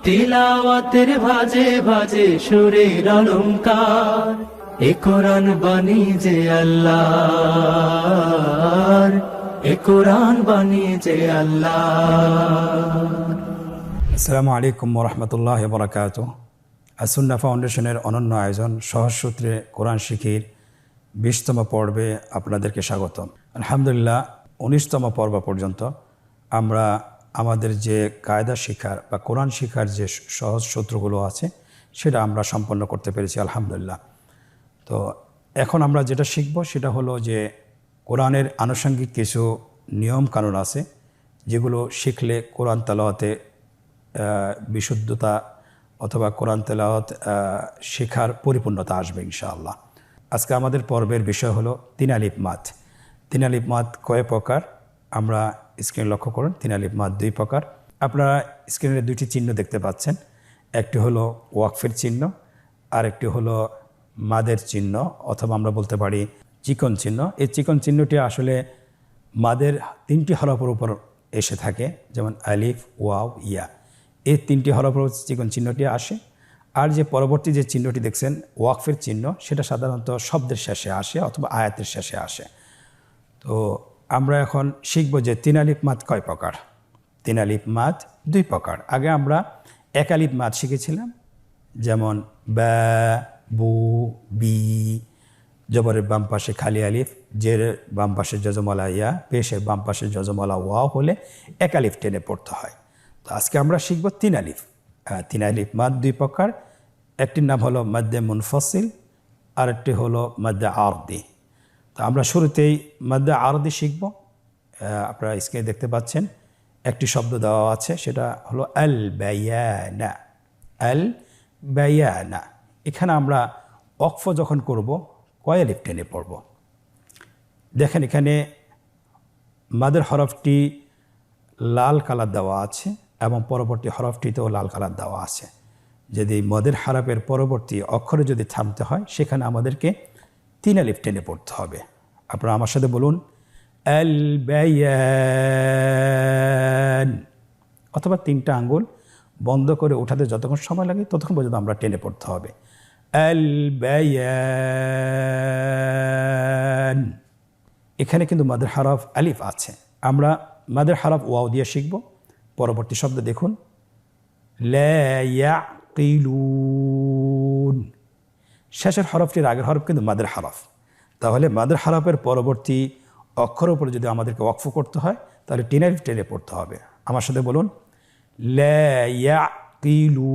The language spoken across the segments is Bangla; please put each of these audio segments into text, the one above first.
তিলাওয়াতের ভাজে ভাজে সুরের অলংকার, এ কোরআন বাণী যে আল্লাহর, এ কোরআন বাণী যে আল্লাহর। আসসালামু আলাইকুম ওরহমতুল্লাহ বরকাতুহ। আসুন্না ফাউন্ডেশনের অনন্য আয়োজন সহজ সূত্রে কোরআন শিখির 20তম পর্বে আপনাদেরকে স্বাগতম। আলহামদুলিল্লাহ 19তম পর্ব পর্যন্ত আমরা আমাদের যে কায়দা শিখার বা কোরআন শিখার যে সহজ সূত্রগুলো আছে সেটা আমরা সম্পন্ন করতে পেরেছি আলহামদুলিল্লাহ। তো এখন আমরা যেটা শিখব সেটা হলো যে কোরআনের আনুষঙ্গিক কিছু নিয়ম কানুন আছে যেগুলো শিখলে কোরআন তেলাওয়াতে বিশুদ্ধতা অথবা কোরআন তেলাওয়াত শেখার পরিপূর্ণতা আসবে ইনশাআল্লাহ। আজকে আমাদের পর্বের বিষয় হলো তিন আলিফ মাদ। তিন আলিফ মাদ কয় প্রকার আমরা স্ক্রিনে লক্ষ্য করুন। তিন আলিফ মাদ 2 প্রকার। আপনারা স্ক্রিনে 2টি চিহ্ন দেখতে পাচ্ছেন, একটি হলো ওয়াকফের চিহ্ন আর একটি হলো মাদের চিহ্ন অথবা আমরা বলতে পারি চিকন চিহ্ন। এই চিকন চিহ্নটি আসলে মাদের 3টি হরফের উপর এসে থাকে, যেমন আলিফ, ওয়াও, ইয়া। এই 3টি হরফের উপর চিকন চিহ্নটি আসে। আর যে পরবর্তী যে চিহ্নটি দেখছেন ওয়াকফের চিহ্ন, সেটা সাধারণত শব্দের শেষে আসে অথবা আয়াতের শেষে আসে। তো আমরা এখন শিখব যে তিন আলিফ মাদ কয় প্রকার। তিন আলিফ মাদ 2 প্রকার। আগে আমরা এক আলিফ মাদ শিখেছিলাম, যেমন বা, বু, বি, জবরের বাম পাশে খালি আলিফ, জের বাম পাশে যজমলা ইয়া, পেশের বাম পাশে যজমলা ওয়াও হলে এক আলিফ টেনে পড়তে হয়। তো আজকে আমরা শিখব তিন আলিফ। তিন আলিফ মাদ 2 প্রকার। একটির নাম হলো মাদ্দে মুনফসিল আর একটি হলো মাদ্দে আরদি। তো আমরা শুরুতেই মাদ্দে আরদি শিখব। আপনারা স্ক্রিনে দেখতে পাচ্ছেন একটি শব্দ দেওয়া আছে, সেটা হলো আল বায়ানা। আল বায়ানা। এখানে আমরা ওয়াকফ যখন করব কয় আলিফ টেনে পড়ব। দেখেন এখানে মাদের হরফটি লাল কালার দেওয়া আছে এবং পরবর্তী হরফটিতেও লাল কালার দেওয়া আছে। যদি মদের হরফের পরবর্তী অক্ষরে যদি থামতে হয় সেখানে আমাদেরকে 3 আলিফ টেনে পড়তে হবে। আপনারা আমার সাথে বলুন আল বায়ান, অথবা 3টা আঙ্গুল বন্ধ করে ওঠাতে যতক্ষণ সময় লাগে ততক্ষণ পর্যন্ত আমরা টেনে পড়তে হবে। আল বায়ান। এখানে কিন্তু মাদের হরফ আলিফ আছে। আমরা মাদের হরফ ওয়াও দিয়ে শিখব। পরবর্তী শব্দ দেখুন লা ইয়াকিলুন। শেষের হরফটির আগের হরফ কিন্তু মাদের হরফ। তাহলে মাদের হরফের পরবর্তী অক্ষর উপরে যদি আমাদেরকে ওয়াকফ করতে হয় তাহলে 3 আলিফ টেনে পড়তে হবে। আমার সাথে বলুন লা ইয়াকিলুন।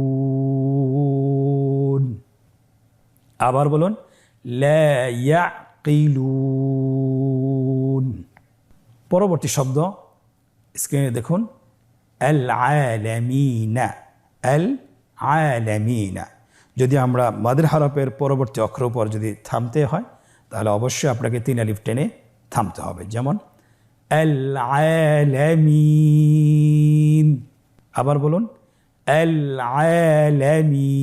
আবার বলুন লা ইয়াকিলুন। পরবর্তী শব্দ স্ক্রিনে দেখুন আল আলামিনা। আল আলামিনা। যদি আমরা মাদের হরফের পরবর্তী অক্ষর উপর যদি থামতে হয় তাহলে অবশ্যই আপনাকে 3 আলিফ টেনে থামতে হবে, যেমন আল আলামিন। আবার বলুন আল আলামিন।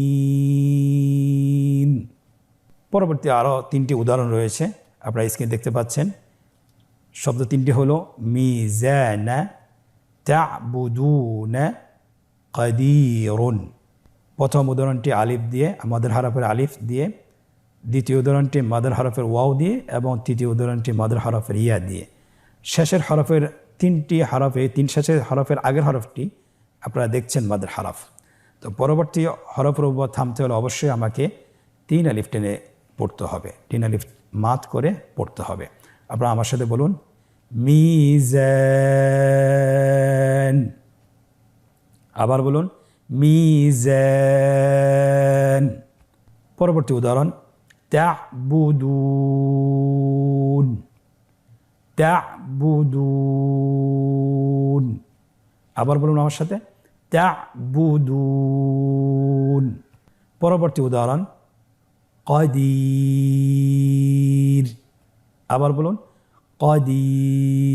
পরবর্তী আরও 3টি উদাহরণ রয়েছে, আপনারা স্ক্রিনে দেখতে পাচ্ছেন। শব্দ 3টি হলো মিজানা, তা'বুদুনা, কাদিরুন। প্রথম উদাহরণটি আলিফ দিয়ে, মাদের হরফের আলিফ দিয়ে, দ্বিতীয় উদাহরণটি মাদের হরফের ওয়াও দিয়ে এবং তৃতীয় উদাহরণটি মাদের হরফের ইয়া দিয়ে। শেষের হরফের 3টি হরফে শেষের হরফের আগের হরফটি আপনারা দেখছেন মাদের হরফ। তো পরবর্তী হরফের উপর থামতে হলে অবশ্যই আমাকে 3 আলিফ টেনে পড়তে হবে, 3 আলিফ মাদ করে পড়তে হবে। আপনারা আমার সাথে বলুন মিজান। আবার বলুন মিজান। পরবর্তী উদাহরণ তা'বুদুন। তা'বুদুন। আবার বলুন আমার সাথে তা'বুদুন। পরবর্তী উদাহরণ কাদির। আবার বলুন কাদির।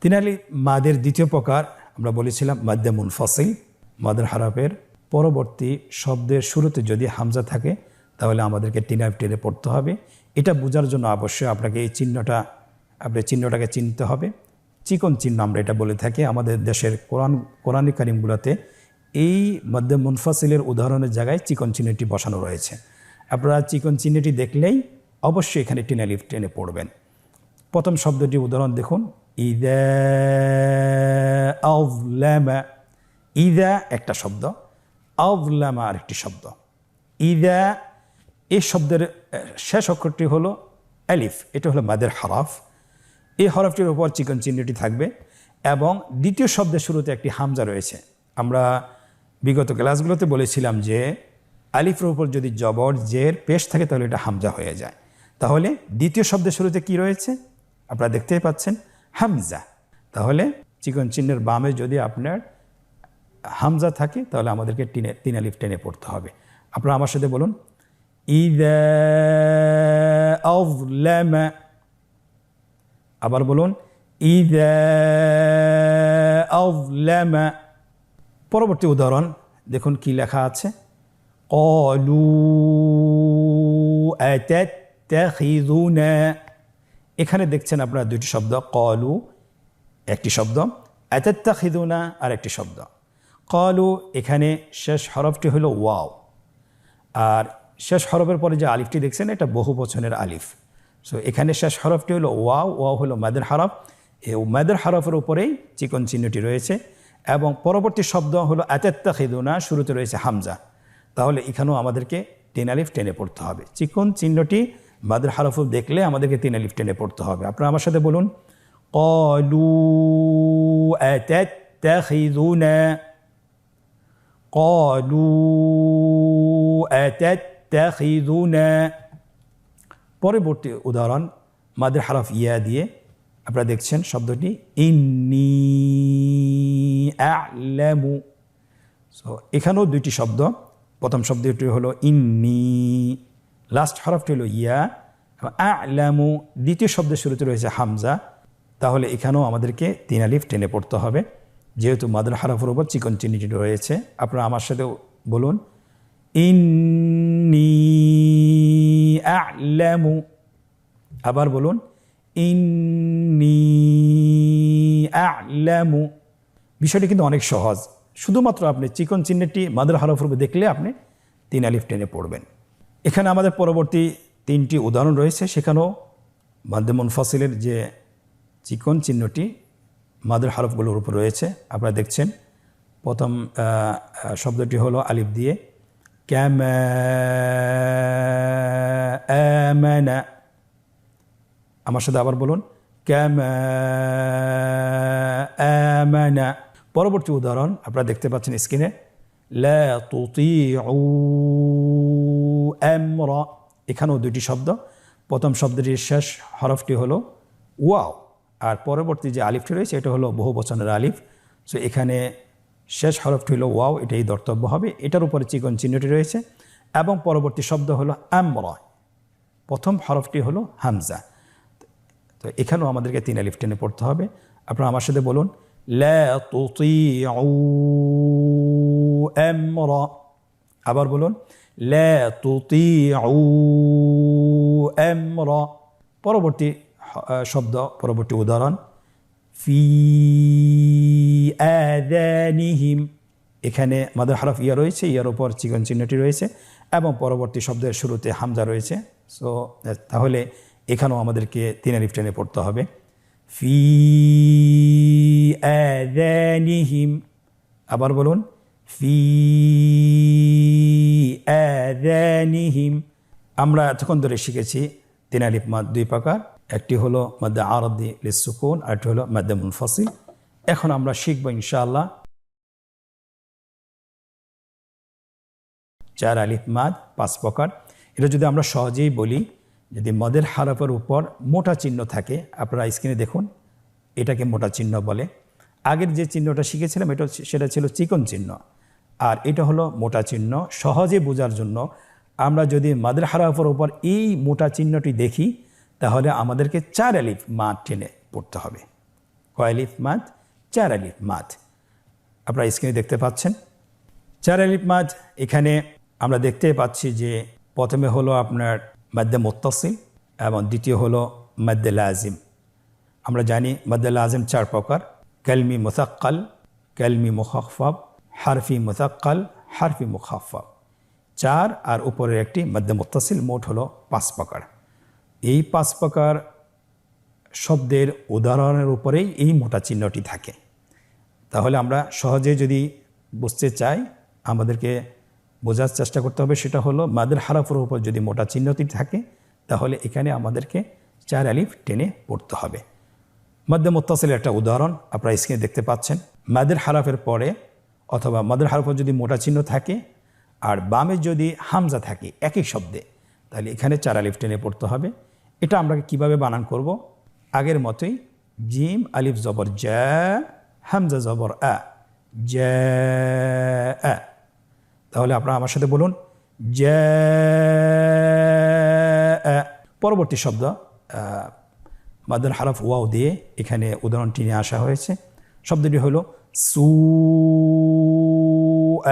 3 আলিফ মাদের দ্বিতীয় প্রকার আমরা বলেছিলাম মাদ্দে মুনফসিল। মাদের হরফের পরবর্তী শব্দের শুরুতে যদি হামজা থাকে তাহলে আমাদেরকে 3 আলিফ টেনে পড়তে হবে। এটা বোঝার জন্য অবশ্যই আপনাকে এই চিহ্নটাকে চিনতে হবে। চিকন চিহ্ন আমরা এটা বলে থাকি। আমাদের দেশের কোরআনিক কারিমগুলোতে এই মধ্যে মুনফাসিলের উদাহরণের জায়গায় চিকন চিহ্নটি বসানো রয়েছে। আপনারা চিকন চিহ্নটি দেখলেই অবশ্যই এখানে টেনে আলিফ টেনে পড়বেন। প্রথম শব্দটি উদাহরণ দেখুন, ইদা আযলামা। ইদা একটা শব্দ, আযলামা আরেকটি শব্দ। ইদা এই শব্দের শেষ অক্ষরটি হলো আলিফ, এটা হলো মাদের হরফ। এই হরফটির উপর চিকন চিহ্নটি থাকবে এবং দ্বিতীয় শব্দের শুরুতে একটি হামজা রয়েছে। আমরা বিগত ক্লাসগুলোতে বলেছিলাম যে আলিফের উপর যদি জবর জের পেশ থাকে তাহলে এটা হামজা হয়ে যায়। তাহলে দ্বিতীয় শব্দের শুরুতে কি রয়েছে আপনারা দেখতেই পাচ্ছেন, হামজা। তাহলে চিকন চিহ্নের বামে যদি আপনার হামজা থাকে তাহলে আমাদেরকে তিন আলিফ টেনে পড়তে হবে। আপনারা আমার সাথে বলুন, ইদা আযলামা। আবার বলুন, ইদা আযলামা। পরবর্তী উদাহরণ দেখুন কি লেখা আছে, ক্বালু আতাত্তাখিযুনা। এখানে দেখছেন আপনারা দুটি শব্দ, ক্বালু একটি শব্দ, আতাত্তাখিযুনা আর একটি শব্দ। ক্বালু এখানে শেষ হরফটি হলো ওয়াও, আর শেষ হরফের পরে যে আলিফটি দেখছেন এটা বহু বচনের আলিফ। সো এখানে শেষ হরফটি হলো ওয়াও, ওয়াও হলো মাদের হরফ। এই মাদের হরফের উপরেই চিকন চিহ্নটি রয়েছে এবং পরবর্তী শব্দ হলো আতাত্তাখিযুনা, শুরুতে রয়েছে হামজা। তাহলে এখানেও আমাদেরকে তিন আলিফ টেনে পড়তে হবে। চিকন চিহ্নটি মাদের হরফ দেখলে আমাদেরকে তিন আলিফ টেনে পড়তে হবে। আপনারা আমার সাথে বলুন, ক্বালু আতাত্তাখিযুনা, ক্বালু আতাত্তাখিযুনা। পরবর্তী উদাহরণ মাদের হরফ ইয়া দিয়ে আপনারা দেখছেন শব্দটি ইন্নী আ'লামু। সো এখানেও দুইটি শব্দ, প্রথম শব্দটি হলো ইন্নী, লাস্ট হরফটি হলো ইয়া। আ'লামু দ্বিতীয় শব্দের শুরুতে রয়েছে হামজা। তাহলে এখানেও আমাদেরকে তিন আলিফ টেনে পড়তে হবে যেহেতু মাদের হরফের উপর চিকন চিহ্নটি রয়েছে। আপনারা আমার সাথে বলুন, ইন্নী আ'লামু। আবার বলুন, ইন্নী আ'লামু। বিষয়টি কিন্তু অনেক সহজ, শুধুমাত্র আপনি চিকন চিহ্নটি মাদের হরফের উপর দেখলে আপনি তিন আলিফ টেনে পড়বেন। এখানে আমাদের পরবর্তী তিনটি উদাহরণ রয়েছে, সেখানেও মাদ্দে মুনফাসিলের যে চিকন চিহ্নটি মাদের হরফগুলোর উপর রয়েছে। আপনারা দেখছেন প্রথম শব্দটি হলো আলিফ দিয়ে, কামা আমানা। আমার সাথে আবার বলুন, কামা আমানা। পরবর্তী উদাহরণ আপনারা দেখতে পাচ্ছেন স্ক্রিনে, লা তুতিউ আমরা। এখানেও দুটি শব্দ, প্রথম শব্দটির শেষ হরফটি হলো ওয়াও আর পরবর্তী যে আলিফটি রয়েছে এটা হলো বহু বচনের আলিফ। সো এখানে শেষ হরফটি হলো ওয়াও, এটাই ধর্তব্য হবে। এটার উপরে চিকন চিহ্নটি রয়েছে এবং পরবর্তী শব্দ হলো আমরা, প্রথম হরফটি হলো হামজা। তো এখানেও আমাদেরকে তিন আলিফ টেনে পড়তে হবে। আপনারা আমার সাথে বলুন, লা তুতিউ আমরা। আবার বলুন, লা তুতিউ আমরা। পরবর্তী শব্দ, পরবর্তী উদাহরণ, ফি আযানিহিম। এখানে মাদের হরফ ইয়া রয়েছে, ইয়ার উপর চিকন চিহ্নটি রয়েছে এবং পরবর্তী শব্দের শুরুতে হামজা রয়েছে। সো তাহলে এখানেও আমাদেরকে তিন আলিফ টেনে পড়তে হবে, ফি আযানিহিম। আবার বলুন, ফি আযানিহিম। আমরা এতক্ষণ ধরে শিখেছি তিন আলিফ মাদ দুই প্রকার, একটি হলো মাদ্দে আরদি লিসসুকুন, আরেকটি হলো মাদ্দে মুনফাসিল। এখন আমরা শিখব ইনশাআল্লাহ চার আলিফ মাদ পাঁচ প্রকার। এটা যদি আমরা সহজেই বলি, যদি মদের হরফের উপর মোটা চিহ্ন থাকে, আপনারা স্ক্রিনে দেখুন, এটাকে মোটা চিহ্ন বলে। আগের যে চিহ্নটা শিখেছিলাম সেটা ছিল চিকন চিহ্ন, আর এটা হলো মোটা চিহ্ন। সহজে বোঝার জন্য আমরা যদি মাদের হরফের উপর এই মোটা চিহ্নটি দেখি তাহলে আমাদেরকে চার আলিফ মাদ টেনে পড়তে হবে। কয় আলিফ মাদ? চার আলিফ মাদ। আপনারা স্ক্রিনে দেখতে পাচ্ছেন চার আলিফ মাদ। এখানে আমরা দেখতে পাচ্ছি যে প্রথমে হলো আপনার মাদ্দে মুত্তাসিল এবং দ্বিতীয় হলো মাদ্দে লাজিম। আমরা জানি মাদ্দে লাজিম চার প্রকার, কালমি মুসাক্কাল, কালমি মুখাফফাফ, হারফি মুসাক্কাল, হারফি মুখাফফাফ, 4 আর উপরের একটি মধ্যে মুত্তাসিল, মোট হলো 5 প্রকার। এই 5 প্রকার শব্দের উদাহরণের উপরেই এই মোটা চিহ্নটি থাকে। তাহলে আমরা সহজে যদি বুঝতে চাই, আমাদেরকে বোঝার চেষ্টা করতে হবে, সেটা হলো মাদের হারফের উপর যদি মোটা চিহ্নটি থাকে তাহলে এখানে আমাদেরকে 4 আলিফ টেনে পড়তে হবে। মধ্যে মুত্তাসিলের একটা উদাহরণ আপনারা স্ক্রিনে দেখতে পাচ্ছেন। মাদের হারফের পরে অথবা মাদের হারফের যদি মোটা চিহ্ন থাকে আর বামে যদি হামজা থাকে একই শব্দে, তাহলে এখানে 4 আলিফ টেনে পড়তে হবে। এটা আমরা কিভাবে বানান করব? আগের মতোই জিম আলিফ জবর জা, হামজা জবর আ, জা আ। তাহলে আপনারা আমার সাথে বলুন জা আ। পরবর্তী শব্দ মাদের হারফ ওয়াও দিয়ে এখানে উদাহরণটি নিয়ে আসা হয়েছে। শব্দটি হলো সু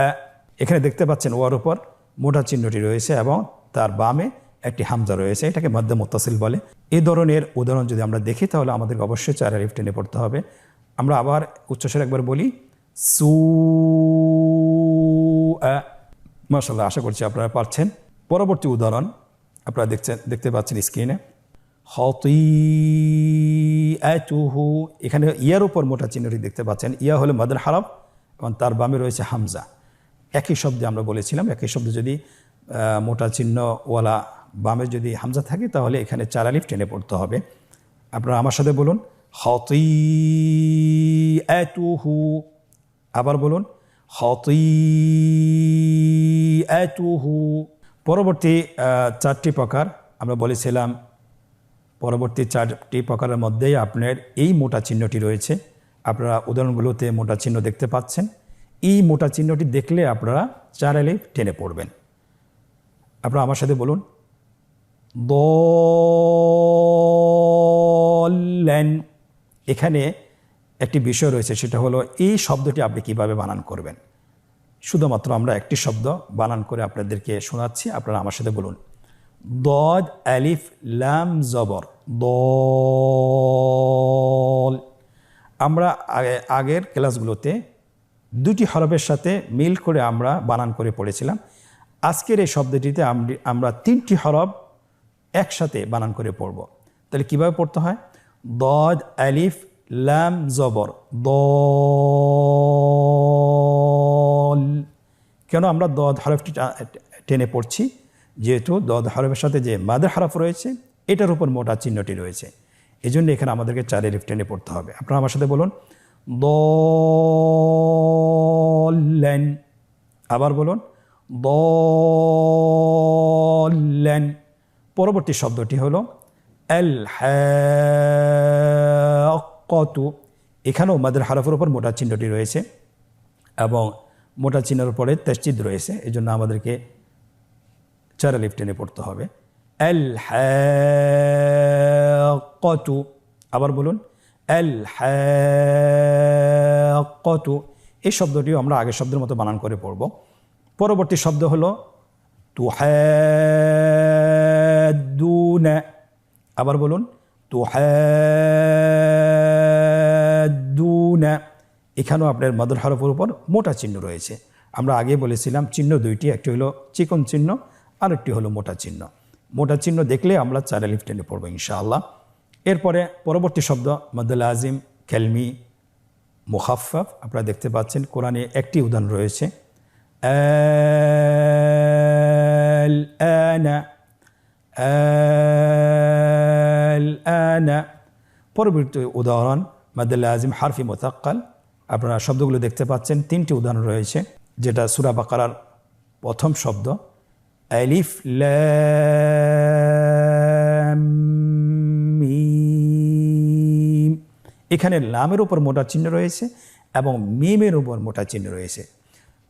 আ। এখানে দেখতে পাচ্ছেন ওয়ার উপর মোটা চিহ্নটি রয়েছে এবং তার বামে একটি হামজা রয়েছে, এটাকে মধ্যে মুত্তাসিল বলে। এই ধরনের উদাহরণ যদি আমরা দেখি তাহলে আমাদেরকে অবশ্যই 4 আলিফ টেনে পড়তে হবে। আমরা আবার উচ্চস্বরে একবার বলি সু আ। মাশাআল্লাহ, আশা করছি আপনারা পারছেন। পরবর্তী উদাহরণ আপনারা দেখতে পাচ্ছেন স্ক্রিনে, খতিআতুহু। এখানে ইয়ার উপর মোটা চিহ্নটি দেখতে পাচ্ছেন। ইয়া হলো মাদের হারফ এবং তার বামে রয়েছে হামজা। একই শব্দে আমরা বলেছিলাম, একই শব্দে যদি মোটা চিহ্নওয়ালা বামে যদি হামজা থাকে তাহলে এখানে 4 আলিফ টেনে পড়তে হবে। আপনারা আমার সাথে বলুন খতিআতুহু। আবার বলুন খতিআতুহু। পরবর্তী 4টি প্রকার আমরা বলেছিলাম, পরবর্তী 4টি প্রকারের মধ্যেই আপনার এই মোটা চিহ্নটি রয়েছে। আপনারা উদাহরণগুলোতে মোটা চিহ্ন দেখতে পাচ্ছেন। এই মোটা চিহ্নটি দেখলে আপনারা 4 আলিফ টেনে পড়বেন। আপনারা আমার সাথে বলুন দলেন। এখানে একটি বিষয় রয়েছে, সেটা হলো এই শব্দটি আপনি কিভাবে বানান করবেন। শুধুমাত্র আমরা একটি শব্দ বানান করে আপনাদেরকে শোনাচ্ছি, আপনারা আমার সাথে বলুন দদ আলিফ লাম জবর দল। আমরা আগের ক্লাসগুলোতে 2টি হরফের সাথে মিল করে আমরা বানান করে পড়েছিলাম। আজকের এই শব্দটিতে আমরা 3টি হরফ একসাথে বানান করে পড়ব। তাহলে কিভাবে পড়তে হয়? দদ আলিফ লাম জবর দল। কেন আমরা দদ হরফটি টেনে পড়ছি? যেহেতু দদ হরফের সাথে যে মাদের হরফ রয়েছে এটার উপর মোটা চিহ্নটি রয়েছে, এই জন্য এখানে আমাদেরকে 4 আলিফ টেনে পড়তে হবে। আপনারা আমার সাথে বলুন দলেন। আবার বলুন দলেন। পরবর্তী শব্দটি হলো আল হাক্কাতু। এখানেও মাদের হরফের উপর মোটা চিহ্নটি রয়েছে এবং মোটা চিহ্নের উপরে তাসদীদ রয়েছে, এই জন্য আমাদেরকে 4 আলিফ টেনে পড়তে হবে। আল হাক্কাতু। আবার বলুন আল হাক্কাতু। এই শব্দটিও আমরা আগের শব্দের মতো বানান করে পড়ব। পরবর্তী শব্দ হলো তুহাদ্দুনা। আবার বলুন তুহাদ্দুনা। এখানেও আপনার মাদের হরফের উপর মোটা চিহ্ন রয়েছে। আমরা আগে বলেছিলাম চিহ্ন 2টি, একটি হলো চিকন চিহ্ন আর একটি হলো মোটা চিহ্ন। মোটা চিহ্ন দেখলে আমরা 4 আলিফ টেনে পড়ব ইনশাআল্লাহ। এরপরে পরবর্তী শব্দ মাদুল আজিম কেলমি মুখাফফাফ। আপনারা দেখতে পাচ্ছেন কোরআনে একটি উদাহরণ রয়েছে আল আনা, আল আনা। পরবর্তী উদাহরণ মাদুল আজিম হারফি মুতাক্কাল। আপনারা শব্দগুলো দেখতে পাচ্ছেন, 3টি উদাহরণ রয়েছে, যেটা সূরা বাকারার প্রথম শব্দ আলিফ লাম মিম। এখানে লামের উপর মোটা চিহ্ন রয়েছে এবং মিমের উপর মোটা চিহ্ন রয়েছে।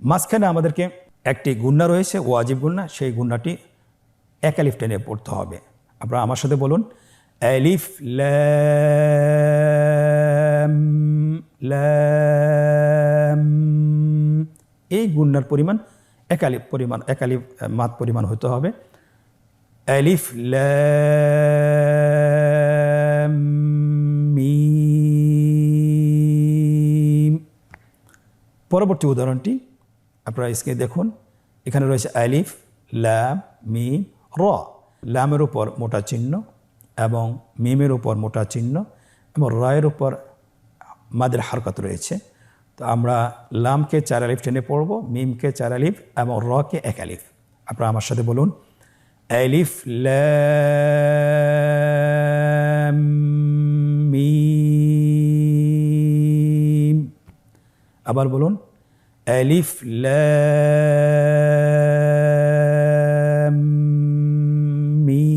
মাঝখানে আমাদেরকে একটি গুণনা রয়েছে, ওয়াজিব গুণনা, সেই গুণনাটি 1 আলিফ টেনে পড়তে হবে। আপনারা আমার সাথে বলুন আলিফ লাম লাম। এই গুণনার পরিমাণ 1 আলিফ মাদ পরিমাণ হতে হবে। আলিফ লাম। পরবর্তী উদাহরণটি আপনারা স্ক্রিনে দেখুন। এখানে রয়েছে আলিফ, লাম, মিম, র। লামের উপর মোটা চিহ্ন এবং মিমের উপর মোটা চিহ্ন এবং রয়ের উপর মাদের হারকত রয়েছে। তো আমরা লামকে 4 আলিফ টেনে পড়ব, মিমকে 4 আলিফ এবং রকে 1 আলিফ। আপনারা আমার সাথে বলুন, আলিফ লাম মিম। আবার বলুন, আলিফ লাম মিম।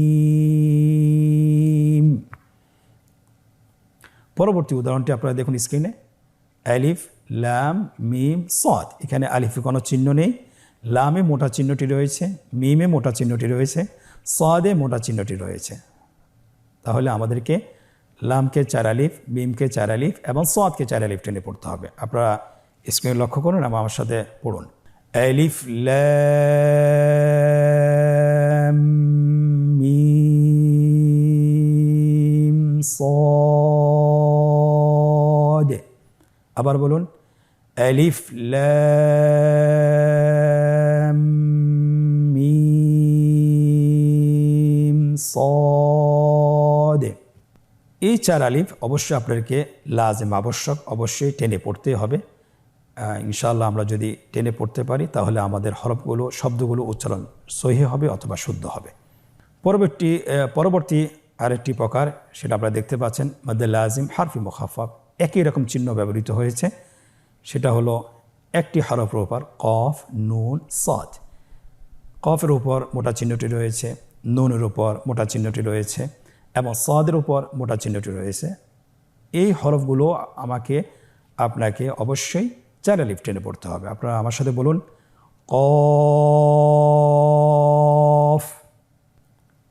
পরবর্তী উদাহরণটি আপনারা দেখুন স্ক্রিনে। আলিফ লাম মিম সদ। এখানে আলিফে কোনো চিহ্ন নেই, লামে মোটা চিহ্নটি রয়েছে, মিমে মোটা চিহ্নটি রয়েছে, সদে মোটা চিহ্নটি রয়েছে। তাহলে আমাদেরকে লামকে 4 আলিফ, মিমকে 4 আলিফ এবং সদকে 4 আলিফ টেনে পড়তে হবে। আপনারা স্ক্রিনে লক্ষ্য করুন এবং আমার সাথে পড়ুন, আলিফ লাম মিম সদ। আবার বলুন, আলিফ লাম মিম সদ। এই 4 আলিফ অবশ্যই আপনাদেরকে লাজিম আবশ্যক অবশ্যই টেনে পড়তে হবে। ইনশাআল্লাহ আমরা যদি টেনে পড়তে পারি তাহলে আমাদের হরফগুলো, শব্দগুলো উচ্চারণ সহিহ হবে অথবা শুদ্ধ হবে। পরবর্তী আরেকটি প্রকার, সেটা আপনারা দেখতে পাচ্ছেন, মাদ্দে লাজিম হারফি মুখাফফাফ। একই রকম চিহ্ন ব্যবহৃত হয়েছে। সেটা হলো একটি হরফের উপর কফ, নুন, সদ। কফের উপর মোটা চিহ্নটি রয়েছে, নুনের উপর মোটা চিহ্নটি রয়েছে এবং সদের উপর মোটা চিহ্নটি রয়েছে। এই হরফগুলো আপনাকে অবশ্যই 4 আলিফ টেনে পড়তে হবে। আপনারা আমার সাথে বলুন, কফ।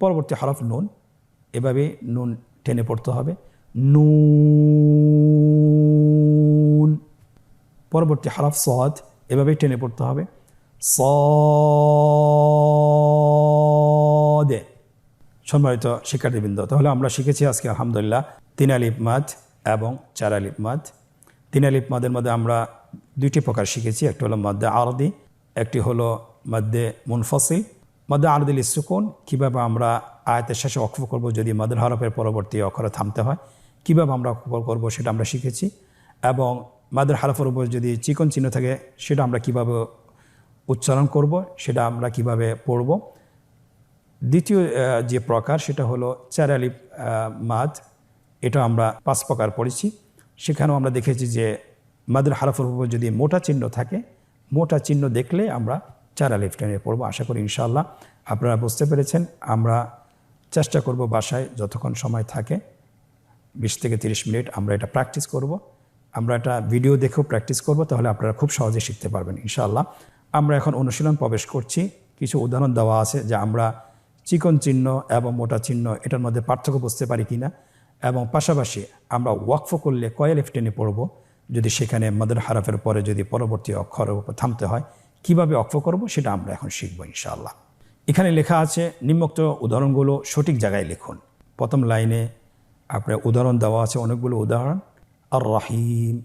পরবর্তী হরফ নুন, এভাবে নুন টেনে পড়তে হবে, নুন। পরবর্তী হরফ সদ, এভাবেই টেনে পড়তে হবে, সদে। সম্মানিত শিক্ষার্থীবৃন্দ, তাহলে আমরা শিখেছি আজকে আলহামদুলিল্লাহ 3 আলিফ মাদ এবং 4 আলিফ মাদ। 3 আলিফ মাদের মধ্যে আমরা 2টি প্রকার শিখেছি। একটি হলো মাদ্দে আরদি, একটি হলো মাদ্দে মুনফসিল। মাদ্দে আরদিল সুকুন, কীভাবে আমরা আয়াতের শেষে ওয়াকফ করব যদি মাদের হরফের পরবর্তী অক্ষরে থামতে হয়, কীভাবে আমরা ওয়াকফ করব সেটা আমরা শিখেছি। এবং মাদের হরফের উপর যদি চিকন চিহ্ন থাকে সেটা আমরা কিভাবে উচ্চারণ করব, সেটা আমরা কিভাবে পড়ব। দ্বিতীয় যে প্রকার সেটা হলো 4 আলিফ মাদ। এটা আমরা 5 প্রকার পড়েছি। সেখানেও আমরা দেখেছি যে মাদের হরফের উপর যদি মোটা চিহ্ন থাকে, মোটা চিহ্ন দেখলে আমরা 4 আলিফ টেনে পড়ব। আশা করি ইনশাআল্লাহ আপনারা বুঝতে পেরেছেন। আমরা চেষ্টা করব বাসায় যতক্ষণ সময় থাকে 20 থেকে 30 মিনিট আমরা এটা প্র্যাকটিস করব। আমরা এটা ভিডিও দেখেও প্র্যাকটিস করব, তাহলে আপনারা খুব সহজে শিখতে পারবেন ইনশাআল্লাহ। আমরা এখন অনুশীলন প্রবেশ করছি। কিছু উদাহরণ দেওয়া আছে যে আমরা চিকন চিহ্ন এবং মোটা চিহ্ন এটার মধ্যে পার্থক্য বুঝতে পারি কিনা, এবং পাশাপাশি আমরা ওয়াকফ করলে কয় আলিফ টেনে পড়ব যদি সেখানে মাদের হরফের পরে যদি পরবর্তী অক্ষরের উপর থামতে হয়, কিভাবে ওয়াকফ করব সেটা আমরা এখন শিখব ইনশাআল্লাহ। এখানে লেখা আছে নিম্নোক্ত উদাহরণগুলো সঠিক জায়গায় লিখুন। প্রথম লাইনে আপনার উদাহরণ দেওয়া আছে, অনেকগুলো উদাহরণ। আর রাহিম,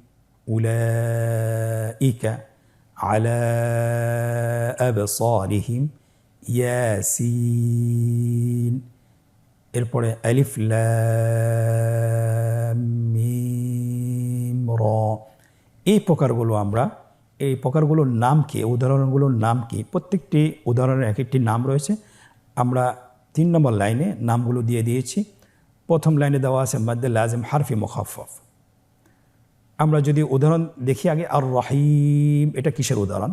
উলাইকা আলা আবসারিহিম, ইয়াসিন। এরপরে আলিফ লাম মিম র। এই প্রকারগুলোর নাম কি, উদাহরণগুলোর নাম কি, প্রত্যেকটি উদাহরণের এক একটি নাম রয়েছে। আমরা 3 নম্বর লাইনে নামগুলো দিয়ে দিয়েছি। প্রথম লাইনে দেওয়া আছে মাদ্দে লাজিম হারফি মুখাফফাফ। আমরা যদি উদাহরণ দেখি আগে, আর রহিম এটা কিসের উদাহরণ?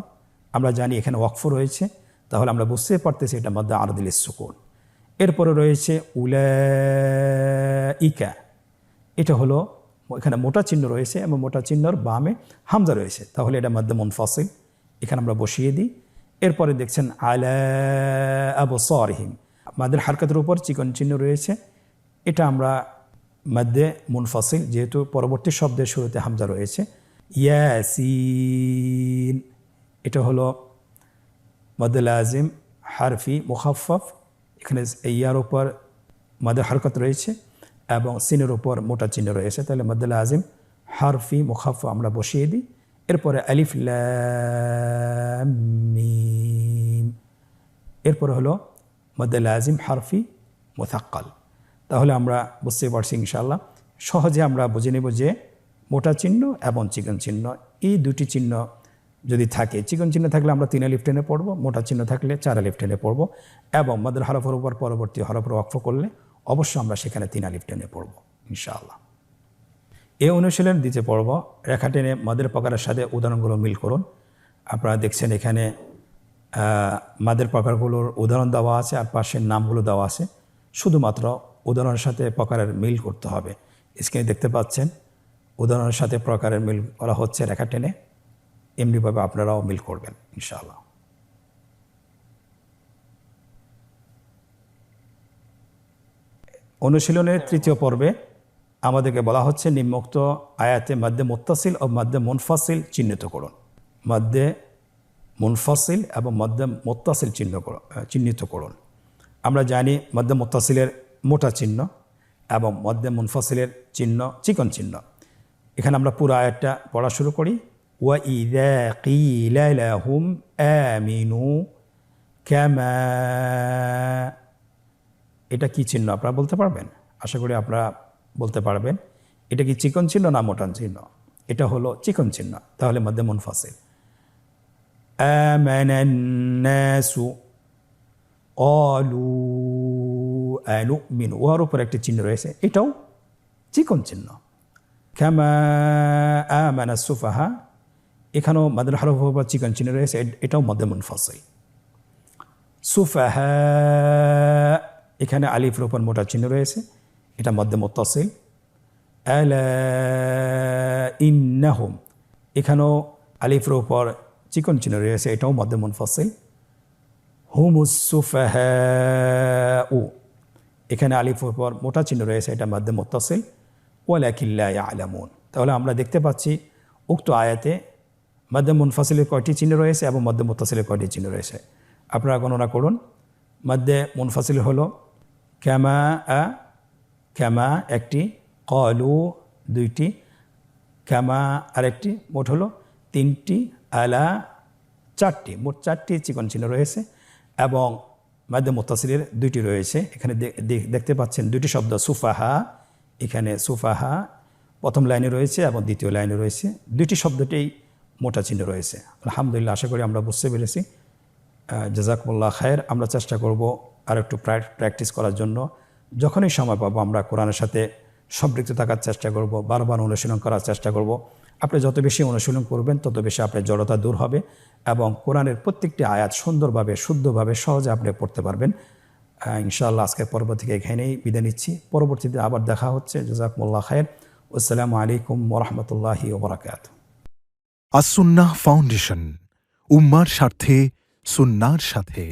আমরা জানি এখানে ওয়াকফ রয়েছে, তাহলে আমরা বুঝতে পারতেছি এটা মাদ্দে আরদিল সুকুন। এরপরে রয়েছে উলাইকা, এটা হলো এখানে মোটা চিহ্ন রয়েছে এবং মোটা চিহ্নর বামে হামজা রয়েছে, তাহলে এটা মাদ্দে মুনফাসিল, এখানে আমরা বসিয়ে দিই। এরপরে দেখছেন আলা আবসারিহিম, মাদের হারকাতের উপর চিকন চিহ্ন রয়েছে, এটা আমরা মাদ্দে মুনফাসিল, যেহেতু পরবর্তী শব্দের শুরুতে হামজা রয়েছে। ইয়াসিন, এটা হলো মাদ্দে লাজিম হারফি মুখাফফাফ, এখানে ইয়ার উপর মাদের হারকত রয়েছে এবং সিনের উপর মোটা চিহ্ন রয়েছে, তাহলে মাদ্দে লাজিম হারফি মুখাফফাফ আমরা বসিয়ে দিই। এরপরে আলিফ লাম মিম, এরপরে হলো মদ্দে লাজিম হারফি মুসাক্কাল। তাহলে আমরা বুঝতে পারছি ইনশাআল্লাহ, সহজে আমরা বুঝে নেব যে মোটা চিহ্ন এবং চিকন চিহ্ন, এই দুটি চিহ্ন যদি থাকে, চিকন চিহ্ন থাকলে আমরা 3 আলিফ টেনে পড়ব, মোটা চিহ্ন থাকলে 4 আলিফ টেনে পড়ব, এবং মদের হরফের উপর পরবর্তী হরফের ওয়াকফ করলে অবশ্যই আমরা সেখানে 3 আলিফ টেনে পড়ব ইনশাআল্লাহ। এই অনুশীলন দিতে পড়ব রেখা টেনে মদের প্রকারের সাথে উদাহরণগুলো মিল করুন। আপনারা দেখছেন এখানে মাদের প্রকারগুলোর উদাহরণ দেওয়া আছে আর পাশের নামগুলো দেওয়া আছে, শুধুমাত্র উদাহরণের সাথে প্রকারের মিল করতে হবে। স্ক্রিনে দেখতে পাচ্ছেন উদাহরণের সাথে প্রকারের মিল করা হচ্ছে রেখা টেনে, এমনিভাবে আপনারাও মিল করবেন ইনশাআল্লাহ। অনুশীলনের তৃতীয় পর্বে আমাদেরকে বলা হচ্ছে নিম্নোক্ত আয়াতে মাদ্দে মুত্তাসিল ও মাদ্দে মুনফাসিল চিহ্নিত করুন। মাদ্দে মুনফাসিল এবং মাদ্দে মুত্তাসিল চিহ্নিত করুন। আমরা জানি মাদ্দে মুত্তাসিলের মোটা চিহ্ন এবং মাদ্দে মুনফাসিলের চিহ্ন চিকন চিহ্ন। এখানে আমরা পুরো আয়াতটা পড়া শুরু করি। ওয়া ইযা কিলা লাহুম আমিনু কামা, এটা কি চিহ্ন আপনারা বলতে পারবেন? আশা করি আপনারা বলতে পারবেন। এটা কি চিকন চিহ্ন না মোটা চিহ্ন? এটা হলো চিকন চিহ্ন, তাহলে মাদ্দে মুনফাসিল। আমানান নাসু ক্বালু আনুমিনু, ওর উপর একটি চিহ্ন রয়েছে, এটাও চিকন চিহ্ন। কামা আমানা সুফাহা, এখানেও মাদ্দে হরফের উপর চিকন চিহ্ন রয়েছে, এটাও মাদ্দে মুনফাসিল। সুফাহা, এখানে আলিফের উপর মোটা চিহ্ন রয়েছে, এটা মাদ্দে মুত্তাসিল। আলা ইন্নাহুম, এখানেও আলিফের উপর চিকন চিহ্ন রয়েছে, এটাও মাদ্দে মুনফাসিল। হুমুস সুফাহাউ, এখানে আলিফের উপর মোটা চিহ্ন রয়েছে, এটা মাদ্দে মুত্তাসিল। ওয়ালাকিন লা ইয়ালামুন, তাহলে আমরা দেখতে পাচ্ছি উক্ত আয়াতে মাদ্দে মুনফাসিলের কয়টি চিহ্ন রয়েছে এবং মাদ্দে মুত্তাসিলের কয়টি চিহ্ন রয়েছে। আপনারা গণনা করুন। মাদ্দে মুনফাসিল হলো কামা আ, কামা একটি, ক্বালু দুইটি, কামা আরেকটি, মোট হলো 3টি, আলা 4টি, মোট 4টি চিকন চিহ্ন রয়েছে এবং মাদ্দে মুত্তাসিলের 2টি রয়েছে। এখানে দেখতে পাচ্ছেন 2টি শব্দ সুফাহা, এখানে সুফাহা প্রথম লাইনে রয়েছে এবং দ্বিতীয় লাইনে রয়েছে, 2টি শব্দতেই মোটা চিহ্ন রয়েছে। আলহামদুলিল্লাহ, আশা করি আমরা বুঝতে পেরেছি। জাযাকুমুল্লাহ খায়ের। আমরা চেষ্টা করব আর একটু প্র্যাকটিস করার জন্য। যখনই সময় পাবো আমরা কোরআনের সাথে সম্পৃক্ত থাকার চেষ্টা করব, বারবার অনুশীলন করার চেষ্টা করব। আপনি যত বেশি অনুশীলন করবেন তত বেশি আপনার জড়তা দূর হবে এবং কোরআনের প্রত্যেকটি আয়াত সুন্দরভাবে শুদ্ধভাবে সহজে আপনি পড়তে পারবেন ইনশাআল্লাহ। আজকের পর্ব থেকে এখানেই বিদায় নিচ্ছি, পরবর্তীতে আবার দেখা হচ্ছে। জাযাকুমুল্লাহ খায়ের। আসসালামু আলাইকুম ওয়া রাহমাতুল্লাহি ওয়া বারাকাতুহু। আস-সুন্নাহ ফাউন্ডেশন, উম্মার স্বার্থে সুন্নাহর সাথে।